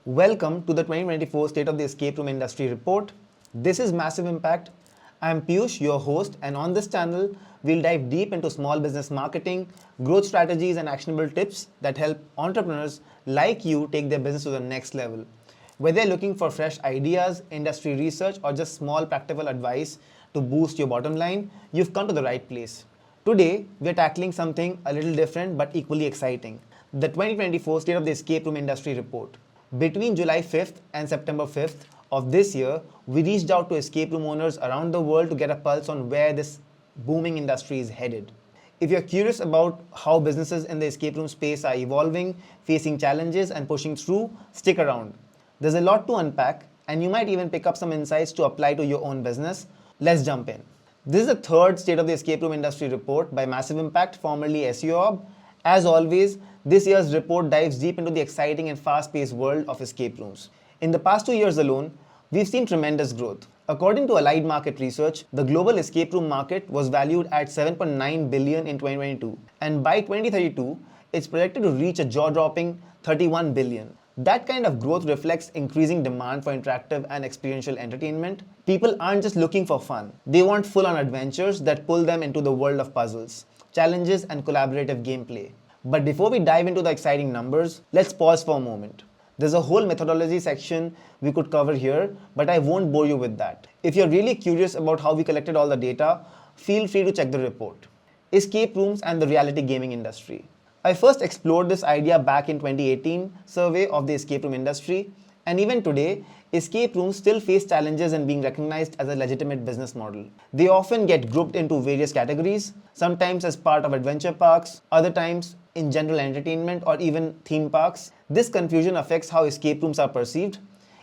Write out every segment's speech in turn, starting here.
Welcome to the 2024 State of the Escape Room Industry Report. This is Massive Impact. I am Piyush, your host, and on this channel, we'll dive deep into small business marketing, growth strategies, and actionable tips that help entrepreneurs like you take their business to the next level. Whether you're looking for fresh ideas, industry research, or just small practical advice to boost your bottom line, you've come to the right place. Today, we're tackling something a little different but equally exciting: the 2024 State of the Escape Room Industry Report. Between July 5th and September 5th of this year, we reached out to escape room owners around the world to get a pulse on where this booming industry is headed. If you're curious about how businesses in the escape room space are evolving, facing challenges, and pushing through, stick around. There's a lot to unpack, and you might even pick up some insights to apply to your own business. Let's jump in. This is the third State of the Escape Room Industry Report by Massive Impact, formerly SEO. As always, this year's report dives deep into the exciting and fast-paced world of escape rooms. In the past 2 years alone, we've seen tremendous growth. According to Allied Market Research, the global escape room market was valued at $7.9 billion in 2022, and by 2032, it's projected to reach a jaw-dropping $31 billion. That kind of growth reflects increasing demand for interactive and experiential entertainment. People aren't just looking for fun. They want full-on adventures that pull them into the world of puzzles, challenges, and collaborative gameplay. But before we dive into the exciting numbers, let's pause for a moment. There's a whole methodology section we could cover here, but I won't bore you with that. If you're really curious about how we collected all the data, feel free to check the report. Escape rooms and the reality gaming industry. I first explored this idea back in 2018 survey of the escape room industry, and even today, escape rooms still face challenges in being recognized as a legitimate business model. They often get grouped into various categories, sometimes as part of adventure parks, other times in general entertainment or even theme parks. This confusion affects how escape rooms are perceived,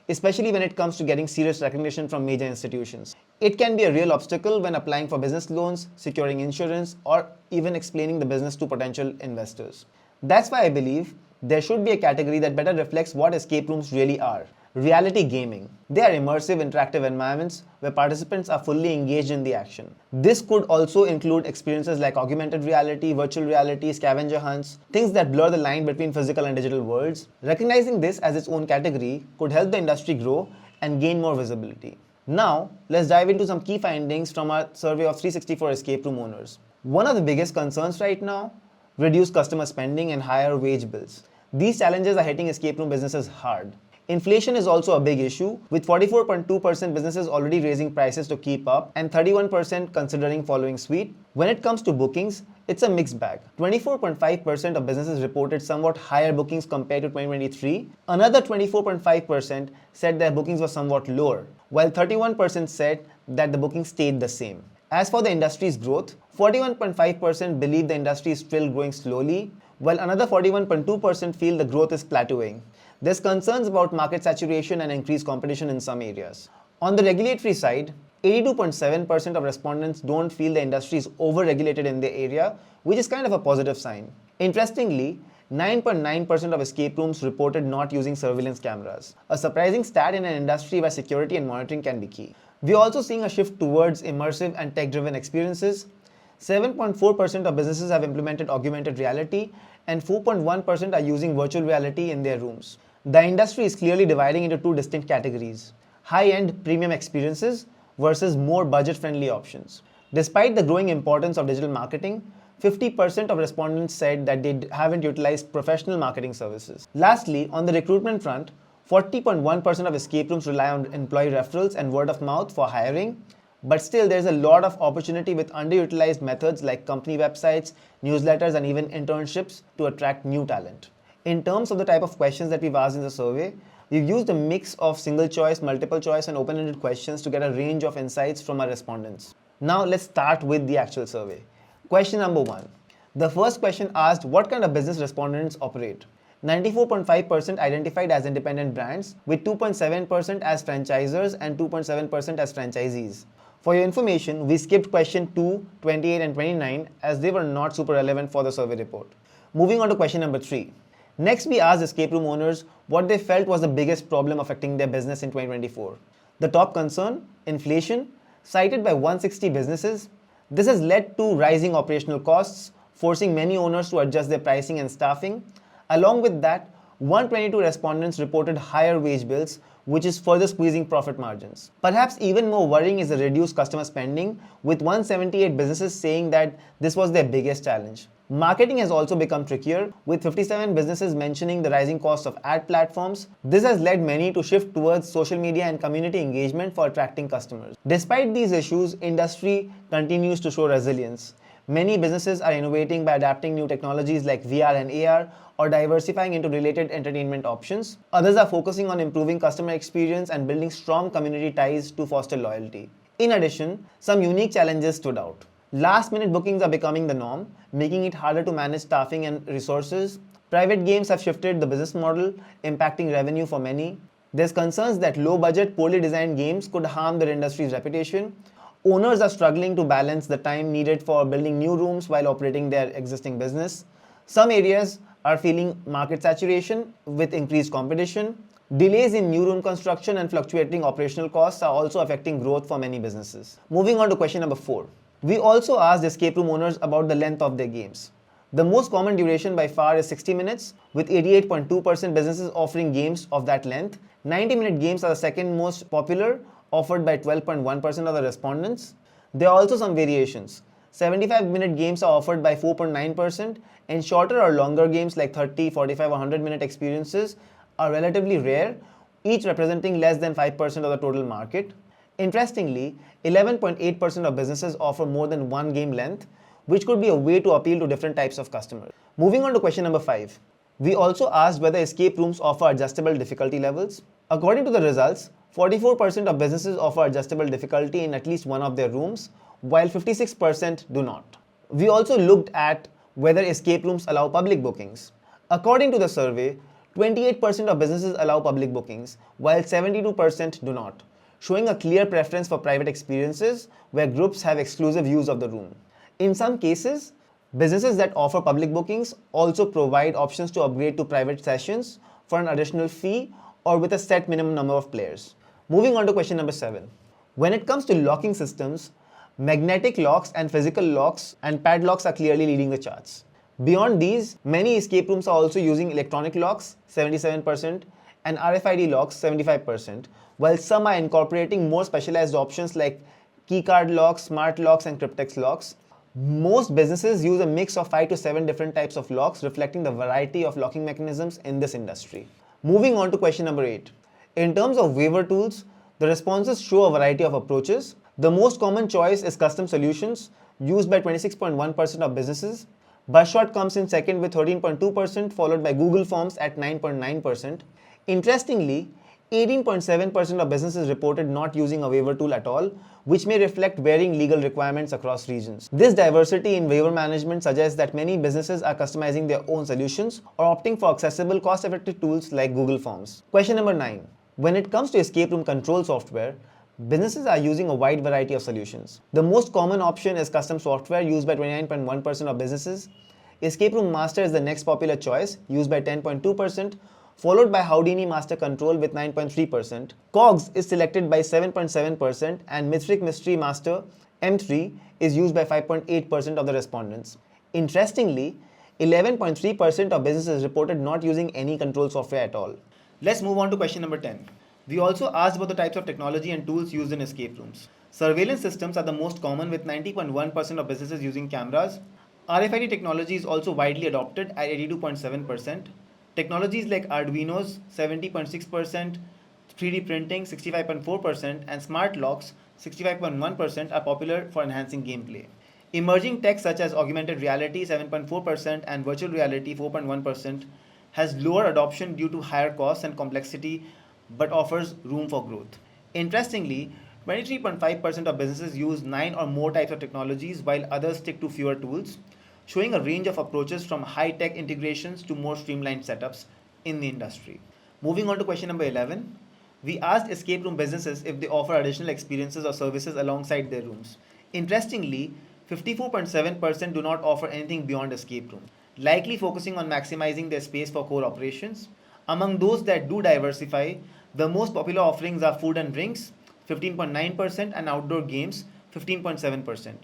especially when it comes to getting serious recognition from major institutions. It can be a real obstacle when applying for business loans, securing insurance, or even explaining the business to potential investors. That's why I believe there should be a category that better reflects what escape rooms really are. Reality gaming. They are immersive, interactive environments where participants are fully engaged in the action. This could also include experiences like augmented reality, virtual reality, scavenger hunts, things that blur the line between physical and digital worlds. Recognizing this as its own category could help the industry grow and gain more visibility. Now, let's dive into some key findings from our survey of 364 escape room owners. One of the biggest concerns right now: reduced customer spending and higher wage bills. These challenges are hitting escape room businesses hard. Inflation is also a big issue, with 44.2% businesses already raising prices to keep up and 31% considering following suit. When it comes to bookings, it's a mixed bag. 24.5% of businesses reported somewhat higher bookings compared to 2023. Another 24.5% said their bookings were somewhat lower, while 31% said that the bookings stayed the same. As for the industry's growth, 41.5% believe the industry is still growing slowly, while another 41.2% feel the growth is plateauing. There's concerns about market saturation and increased competition in some areas. On the regulatory side, 82.7% of respondents don't feel the industry is over-regulated in their area, which is kind of a positive sign. Interestingly, 9.9% of escape rooms reported not using surveillance cameras, a surprising stat in an industry where security and monitoring can be key. We're also seeing a shift towards immersive and tech-driven experiences. 7.4% of businesses have implemented augmented reality, and 4.1% are using virtual reality in their rooms. The industry is clearly dividing into two distinct categories: high-end premium experiences versus more budget-friendly options. Despite the growing importance of digital marketing, 50% of respondents said that they haven't utilized professional marketing services. Lastly, on the recruitment front, 40.1% of escape rooms rely on employee referrals and word of mouth for hiring, but still there's a lot of opportunity with underutilized methods like company websites, newsletters, and even internships to attract new talent. In terms of the type of questions that we've asked in the survey, we've used a mix of single choice, multiple choice, and open-ended questions to get a range of insights from our respondents. Now let's start with the actual survey. Question number 1. The first question asked what kind of business respondents operate. 94.5% identified as independent brands, with 2.7% as franchisors and 2.7% as franchisees. For your information, we skipped question 2, 28, and 29 as they were not super relevant for the survey report. Moving on to question number 3. Next, we asked escape room owners what they felt was the biggest problem affecting their business in 2024. The top concern: inflation, cited by 160 businesses. This has led to rising operational costs, forcing many owners to adjust their pricing and staffing. Along with that, 122 respondents reported higher wage bills, which is further squeezing profit margins. Perhaps even more worrying is the reduced customer spending, with 178 businesses saying that this was their biggest challenge. Marketing has also become trickier, with 57 businesses mentioning the rising cost of ad platforms. This has led many to shift towards social media and community engagement for attracting customers. Despite these issues, industry continues to show resilience. Many businesses are innovating by adapting new technologies like VR and AR or diversifying into related entertainment options. Others are focusing on improving customer experience and building strong community ties to foster loyalty. In addition, some unique challenges stood out. Last-minute bookings are becoming the norm, making it harder to manage staffing and resources. Private games have shifted the business model, impacting revenue for many. There's concerns that low-budget, poorly designed games could harm their industry's reputation. Owners are struggling to balance the time needed for building new rooms while operating their existing business. Some areas are feeling market saturation with increased competition. Delays in new room construction and fluctuating operational costs are also affecting growth for many businesses. Moving on to question number 4. We also asked escape room owners about the length of their games. The most common duration by far is 60 minutes, with 88.2% businesses offering games of that length. 90-minute games are the second most popular, offered by 12.1% of the respondents. There are also some variations. 75-minute games are offered by 4.9%, and shorter or longer games like 30, 45, or 100-minute experiences are relatively rare, each representing less than 5% of the total market. Interestingly, 11.8% of businesses offer more than one game length, which could be a way to appeal to different types of customers. Moving on to question number 5. We also asked whether escape rooms offer adjustable difficulty levels. According to the results, 44% of businesses offer adjustable difficulty in at least one of their rooms, while 56% do not. We also looked at whether escape rooms allow public bookings. According to the survey, 28% of businesses allow public bookings, while 72% do not, showing a clear preference for private experiences where groups have exclusive use of the room. In some cases, businesses that offer public bookings also provide options to upgrade to private sessions for an additional fee or with a set minimum number of players. Moving on to question number 7. When it comes to locking systems, magnetic locks and physical locks and padlocks are clearly leading the charts. Beyond these, many escape rooms are also using electronic locks, 77%, and RFID locks, 75%, while some are incorporating more specialized options like keycard locks, smart locks, and cryptex locks. Most businesses use a mix of 5 to 7 different types of locks, reflecting the variety of locking mechanisms in this industry. Moving on to question number 8. In terms of waiver tools, the responses show a variety of approaches. The most common choice is custom solutions, used by 26.1% of businesses. Buzzshot comes in second with 13.2%, followed by Google Forms at 9.9%. Interestingly, 18.7% of businesses reported not using a waiver tool at all, which may reflect varying legal requirements across regions. This diversity in waiver management suggests that many businesses are customizing their own solutions or opting for accessible, cost-effective tools like Google Forms. Question number 9. When it comes to escape room control software, businesses are using a wide variety of solutions. The most common option is custom software, used by 29.1% of businesses. Escape Room Master is the next popular choice, used by 10.2%, followed by Houdini Master Control with 9.3%. COGS is selected by 7.7%, and Mythic Mystery Master M3 is used by 5.8% of the respondents. Interestingly, 11.3% of businesses reported not using any control software at all. Let's move on to question number 10. We also asked about the types of technology and tools used in escape rooms. Surveillance systems are the most common, with 90.1% of businesses using cameras. RFID technology is also widely adopted at 82.7%. Technologies like Arduinos, 70.6%, 3D printing, 65.4%, and smart locks, 65.1%, are popular for enhancing gameplay. Emerging tech such as augmented reality, 7.4%, and virtual reality, 4.1%, has lower adoption due to higher costs and complexity, but offers room for growth. Interestingly, 23.5% of businesses use 9 or more types of technologies, while others stick to fewer tools, showing a range of approaches from high-tech integrations to more streamlined setups in the industry. Moving on to question number 11, we asked escape room businesses if they offer additional experiences or services alongside their rooms. Interestingly, 54.7% do not offer anything beyond escape room, likely focusing on maximizing their space for core operations. Among those that do diversify, the most popular offerings are food and drinks, 15.9%, and outdoor games, 15.7%.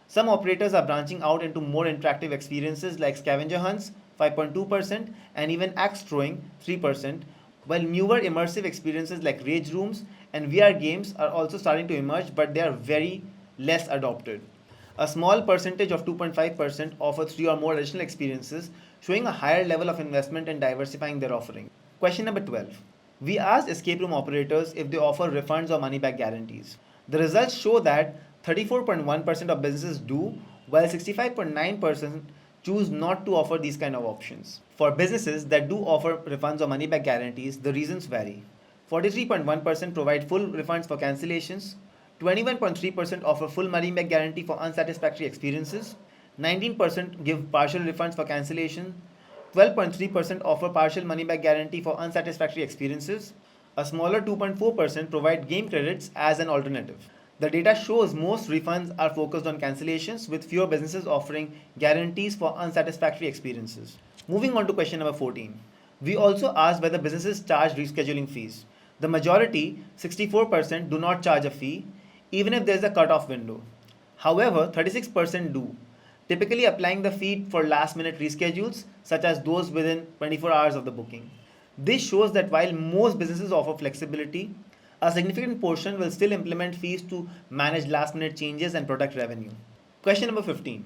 Some operators are branching out into more interactive experiences like scavenger hunts, 5.2%, and even axe throwing 3%, while newer immersive experiences like rage rooms and VR games are also starting to emerge, but they are very less adopted. A small percentage of 2.5% offer 3 or more additional experiences, showing a higher level of investment in diversifying their offering. Question number 12. We asked escape room operators if they offer refunds or money back guarantees. The results show that 34.1% of businesses do, while 65.9% choose not to offer these kind of options. For businesses that do offer refunds or money back guarantees, the reasons vary. 43.1% provide full refunds for cancellations, 21.3% offer full money back guarantee for unsatisfactory experiences, 19% give partial refunds for cancellation, 12.3% offer partial money back guarantee for unsatisfactory experiences. A smaller 2.4% provide game credits as an alternative. The data shows most refunds are focused on cancellations, with fewer businesses offering guarantees for unsatisfactory experiences. Moving on to question number 14. We also asked whether businesses charge rescheduling fees. The majority, 64%, do not charge a fee, even if there is a cutoff window. However, 36% do, typically applying the fee for last minute reschedules, such as those within 24 hours of the booking. This shows that while most businesses offer flexibility, a significant portion will still implement fees to manage last minute changes and protect revenue. Question number 15.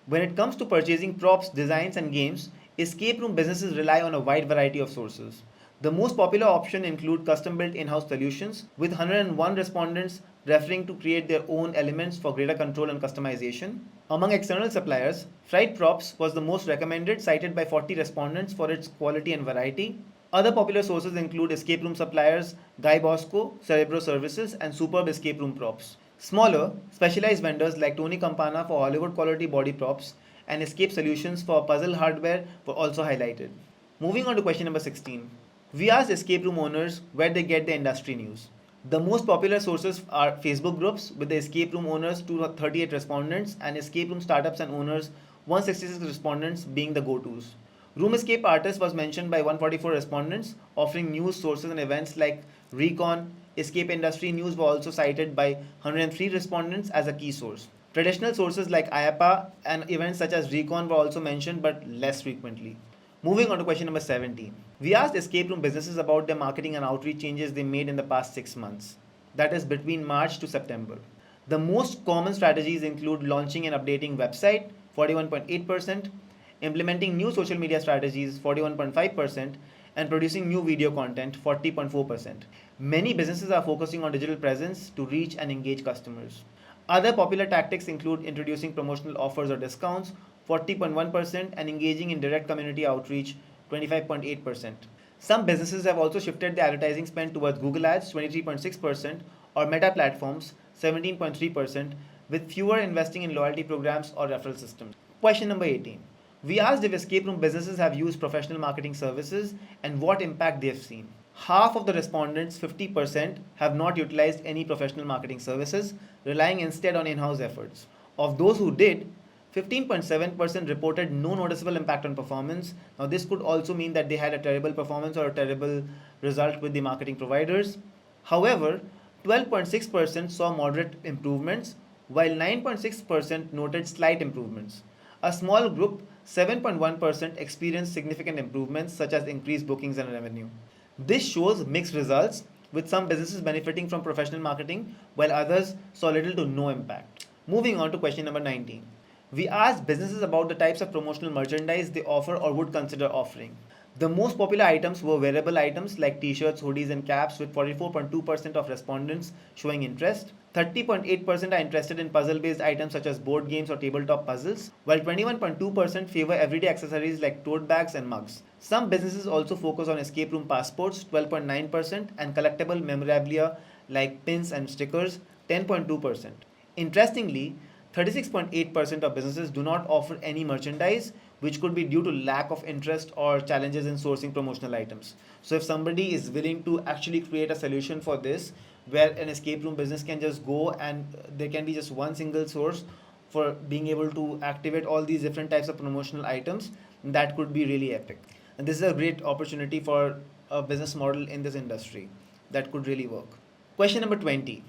When it comes to purchasing props, designs, and games, escape room businesses rely on a wide variety of sources. The most popular option include custom-built in-house solutions, with 101 respondents referring to create their own elements for greater control and customization. Among external suppliers, Fright Props was the most recommended, cited by 40 respondents for its quality and variety. Other popular sources include escape room suppliers Guy Bosco, Cerebro Services, and Superb Escape Room Props. Smaller, specialized vendors like Tony Campana for Hollywood quality body props and Escape Solutions for puzzle hardware were also highlighted. Moving on to question number 16. We asked escape room owners where they get their industry news. The most popular sources are Facebook groups, with the escape room owners 238 respondents and escape room startups and owners 166 respondents being the go-tos. Room escape artist was mentioned by 144 respondents, offering news sources and events like Recon. Escape industry news were also cited by 103 respondents as a key source. Traditional sources like IAPA and events such as Recon were also mentioned, but less frequently. Moving on to question number 17. We asked escape room businesses about their marketing and outreach changes they made in the past 6 months, that is between March to September. The most common strategies include launching and updating website, 41.8%, implementing new social media strategies, 41.5%, and producing new video content, 40.4%. Many businesses are focusing on digital presence to reach and engage customers. Other popular tactics include introducing promotional offers or discounts, 40.1%, and engaging in direct community outreach, 25.8%. Some businesses have also shifted their advertising spend towards Google Ads, 23.6%, or Meta platforms, 17.3%, with fewer investing in loyalty programs or referral systems. Question number 18. We asked if escape room businesses have used professional marketing services and what impact they have seen. Half of the respondents, 50%, have not utilized any professional marketing services, relying instead on in-house efforts. Of those who did, 15.7% reported no noticeable impact on performance. Now, this could also mean that they had a terrible performance or a terrible result with the marketing providers. However, 12.6% saw moderate improvements, while 9.6% noted slight improvements. A small group, 7.1%, experienced significant improvements such as increased bookings and revenue. This shows mixed results, with some businesses benefiting from professional marketing while others saw little to no impact. Moving on to question number 19. We asked businesses about the types of promotional merchandise they offer or would consider offering. The most popular items were wearable items like t-shirts, hoodies, and caps, with 44.2% of respondents showing interest. 30.8% are interested in puzzle-based items such as board games or tabletop puzzles, while 21.2% favor everyday accessories like tote bags and mugs. Some businesses also focus on escape room passports, 12.9%, and collectible memorabilia like pins and stickers, 10.2%. Interestingly, 36.8% of businesses do not offer any merchandise, which could be due to lack of interest or challenges in sourcing promotional items. So if somebody is willing to actually create a solution for this, where an escape room business can just go and there can be just one single source for being able to activate all these different types of promotional items, that could be really epic. And this is a great opportunity for a business model in this industry that could really work. Question number 20.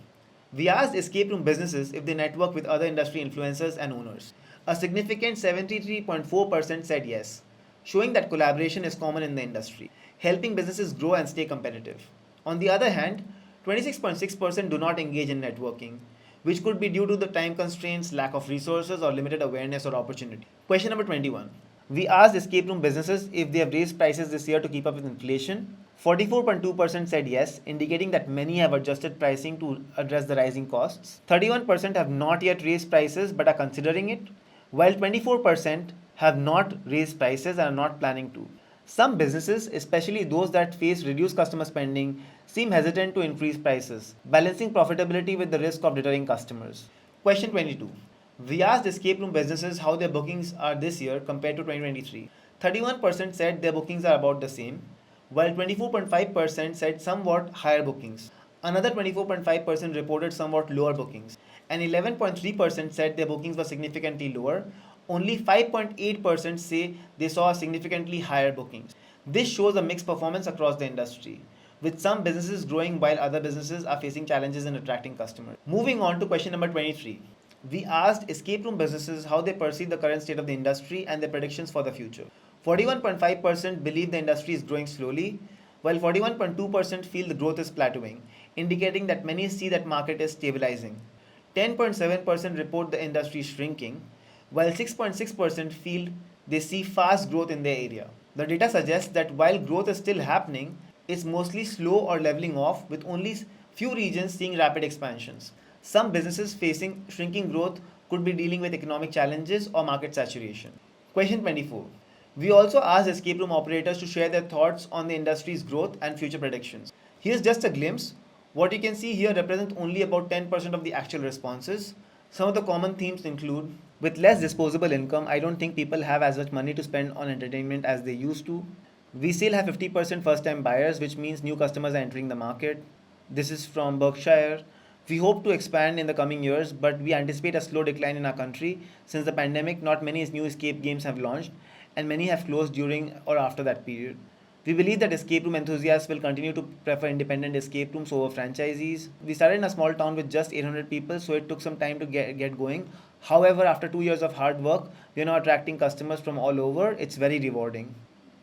We asked escape room businesses if they network with other industry influencers and owners. A significant 73.4% said yes. showing that collaboration is common in the industry, helping businesses grow and stay competitive. On the other hand, 26.6% do not engage in networking, which could be due to the time constraints, lack of resources, or limited awareness or opportunity. Question number 21. We asked escape room businesses if they have raised prices this year to keep up with inflation. 44.2% said yes, indicating that many have adjusted pricing to address the rising costs. 31% have not yet raised prices but are considering it, while 24% have not raised prices and are not planning to. Some businesses, especially those that face reduced customer spending, seem hesitant to increase prices, balancing profitability with the risk of deterring customers. Question 22. We asked escape room businesses how their bookings are this year compared to 2023. 31% said their bookings are about the same, while 24.5% said somewhat higher bookings. Another 24.5% reported somewhat lower bookings, and 11.3% said their bookings were significantly lower. Only 5.8% say they saw significantly higher bookings. This shows a mixed performance across the industry, with some businesses growing while other businesses are facing challenges in attracting customers. Moving on to question number 23. We asked escape room businesses how they perceive the current state of the industry and their predictions for the future. 41.5% believe the industry is growing slowly, while 41.2% feel the growth is plateauing, indicating that many see that market is stabilizing. 10.7% report the industry shrinking, while 6.6% feel they see fast growth in their area. The data suggests that while growth is still happening, it's mostly slow or leveling off, with only few regions seeing rapid expansions. Some businesses facing shrinking growth could be dealing with economic challenges or market saturation. Question 24. We also asked escape room operators to share their thoughts on the industry's growth and future predictions. Here's just a glimpse. What you can see here represents only about 10% of the actual responses. Some of the common themes include: with less disposable income, I don't think people have as much money to spend on entertainment as they used to. We still have 50% first time buyers, which means new customers are entering the market. This is from Berkshire. We hope to expand in the coming years, but we anticipate a slow decline in our country. Since the pandemic, not many new escape games have launched, and many have closed during or after that period. We believe that escape room enthusiasts will continue to prefer independent escape rooms over franchisees. We started in a small town with just 800 people, so it took some time to get going. However, after 2 years of hard work, we are now attracting customers from all over. It's very rewarding.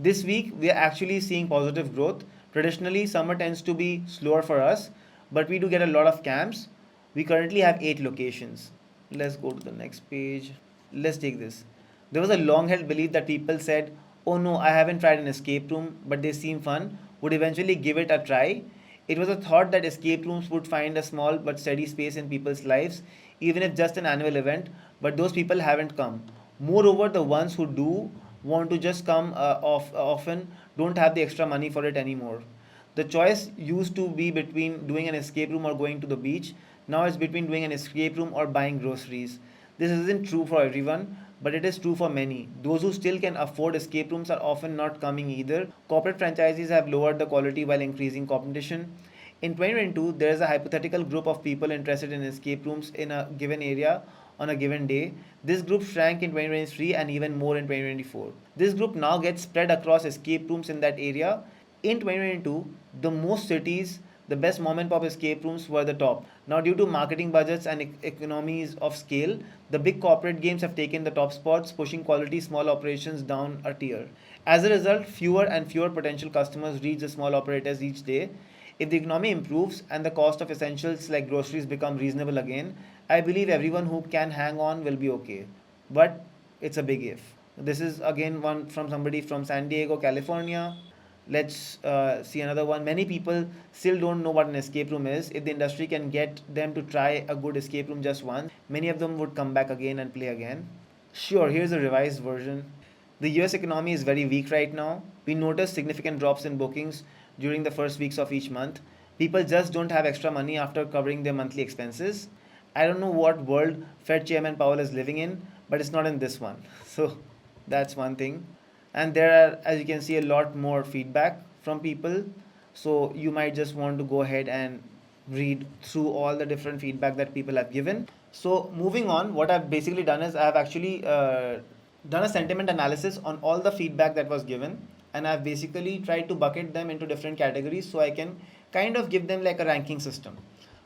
This week, we are actually seeing positive growth. Traditionally, summer tends to be slower for us, but we do get a lot of camps. We currently have 8 locations. Let's go to the next page. Let's take this. There was a long held belief that people said, "Oh no, I haven't tried an escape room, but they seem fun," would eventually give it a try. It was a thought that escape rooms would find a small but steady space in people's lives, even if just an annual event, but those people haven't come. Moreover, the ones who do want to just come often don't have the extra money for it anymore. The choice used to be between doing an escape room or going to the beach. Now it's between doing an escape room or buying groceries. This isn't true for everyone, but it is true for many. Those who still can afford escape rooms are often not coming either. Corporate franchisees have lowered the quality while increasing competition. In 2022, there is a hypothetical group of people interested in escape rooms in a given area on a given day. This group shrank in 2023 and even more in 2024. This group now gets spread across escape rooms in that area. In 2022, the most cities, the best mom and pop escape rooms were the top. Now, due to marketing budgets and economies of scale, the big corporate games have taken the top spots, pushing quality small operations down a tier. As a result, fewer and fewer potential customers reach the small operators each day. If the economy improves and the cost of essentials like groceries become reasonable again, I believe everyone who can hang on will be okay. But it's a big if. This is again one from somebody from San Diego, California. Let's see another one. Many people still don't know what an escape room is. If the industry can get them to try a good escape room just once, many of them would come back again and play again. Sure, here's a revised version. The US economy is very weak right now. We noticed significant drops in bookings during the first weeks of each month. People just don't have extra money after covering their monthly expenses. I don't know what world Fed Chairman Powell is living in, but it's not in this one. So that's one thing. And there are, as you can see, a lot more feedback from people. So you might just want to go ahead and read through all the different feedback that people have given. So moving on, what I've basically done is I've actually done a sentiment analysis on all the feedback that was given, and I've basically tried to bucket them into different categories so I can kind of give them like a ranking system.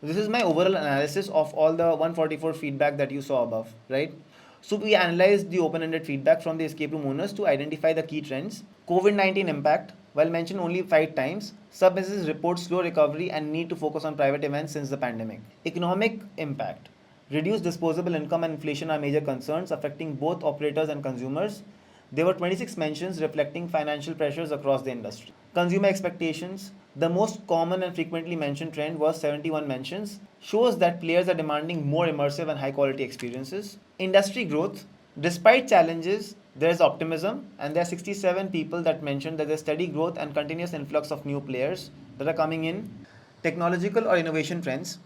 This is my overall analysis of all the 144 feedback that you saw above, right? So we analyzed the open-ended feedback from the escape room owners to identify the key trends. COVID-19 impact, while mentioned only 5 times, some businesses report slow recovery and need to focus on private events since the pandemic. Economic impact. Reduced disposable income and inflation are major concerns affecting both operators and consumers. There were 26 mentions reflecting financial pressures across the industry. Consumer expectations. The most common and frequently mentioned trend was 71 mentions, shows that players are demanding more immersive and high quality experiences. Industry growth. Despite challenges, there is optimism, and there are 67 people that mentioned that there's steady growth and continuous influx of new players that are coming in. Technological or innovation trends.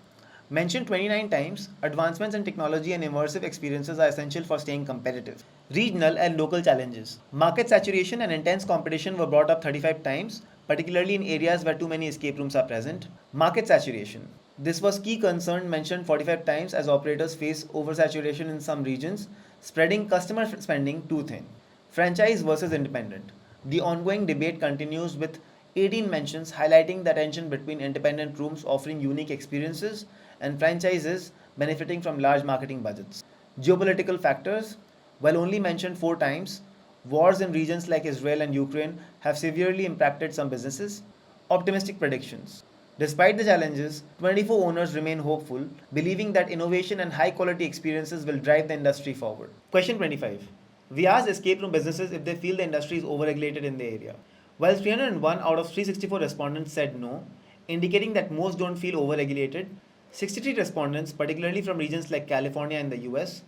Mentioned 29 times, advancements in technology and immersive experiences are essential for staying competitive. Regional and local challenges. Market saturation and intense competition were brought up 35 times, particularly in areas where too many escape rooms are present. Market saturation. This was key concern mentioned 45 times as operators face oversaturation in some regions, spreading customer spending too thin. Franchise versus independent. The ongoing debate continues with 18 mentions highlighting the tension between independent rooms offering unique experiences and franchises benefiting from large marketing budgets. Geopolitical factors, while only mentioned 4 times, wars in regions like Israel and Ukraine have severely impacted some businesses. Optimistic predictions. Despite the challenges, 24 owners remain hopeful, believing that innovation and high quality experiences will drive the industry forward. Question 25. We asked escape room businesses if they feel the industry is overregulated in the area. While 301 out of 364 respondents said no, indicating that most don't feel overregulated, 63 respondents, particularly from regions like California and the US,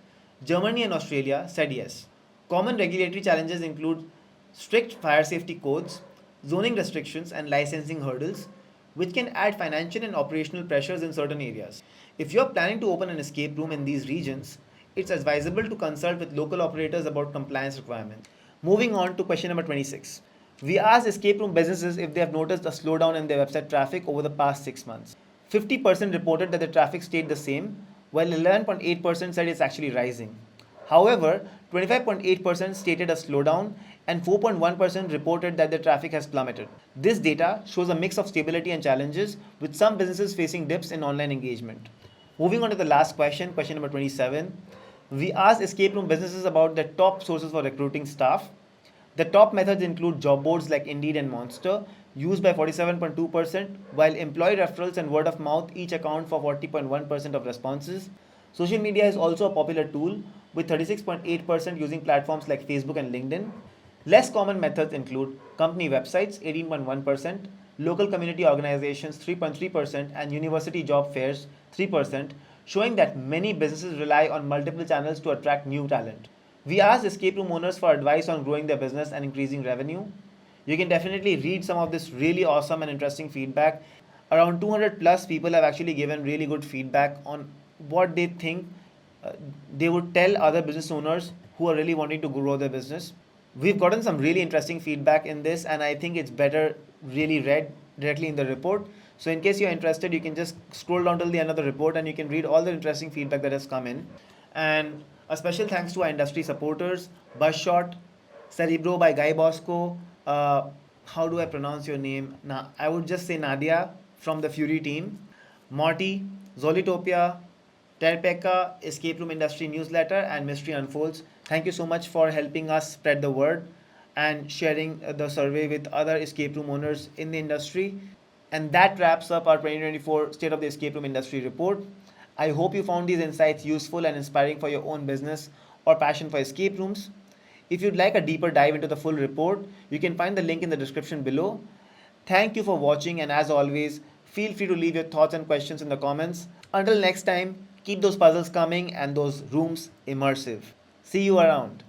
Germany and Australia, said yes. Common regulatory challenges include strict fire safety codes, zoning restrictions, and licensing hurdles, which can add financial and operational pressures in certain areas. If you're planning to open an escape room in these regions, it's advisable to consult with local operators about compliance requirements. Moving on to question number 26. We asked escape room businesses if they have noticed a slowdown in their website traffic over the past 6 months. 50% reported that the traffic stayed the same, while 11.8% said it's actually rising. However, 25.8% stated a slowdown and 4.1% reported that the traffic has plummeted. This data shows a mix of stability and challenges, with some businesses facing dips in online engagement. Moving on to the last question, question number 27. We asked escape room businesses about their top sources for recruiting staff. The top methods include job boards like Indeed and Monster, used by 47.2%, while employee referrals and word of mouth each account for 40.1% of responses. Social media is also a popular tool, with 36.8% using platforms like Facebook and LinkedIn. Less common methods include company websites 18.1%, local community organizations 3.3%, and university job fairs 3%, showing that many businesses rely on multiple channels to attract new talent. We asked escape room owners for advice on growing their business and increasing revenue. You can definitely read some of this really awesome and interesting feedback. Around 200 plus people have actually given really good feedback on what they think they would tell other business owners who are really wanting to grow their business. We've gotten some really interesting feedback in this, and I think it's better really read directly in the report. So in case you're interested, you can just scroll down till the end of the report and you can read all the interesting feedback that has come in. And a special thanks to our industry supporters, Buzzshot, Cerebro by Guy Bosco. How do I pronounce your name? I would just say Nadia from the Fury team, Morty, Zolitopia, Terpeka, Escape Room Industry Newsletter, and Mystery Unfolds. Thank you so much for helping us spread the word and sharing the survey with other escape room owners in the industry. And that wraps up our 2024 State of the Escape Room Industry report. I hope you found these insights useful and inspiring for your own business or passion for escape rooms. If you'd like a deeper dive into the full report, you can find the link in the description below. Thank you for watching, and as always, feel free to leave your thoughts and questions in the comments. Until next time, keep those puzzles coming and those rooms immersive. See you around.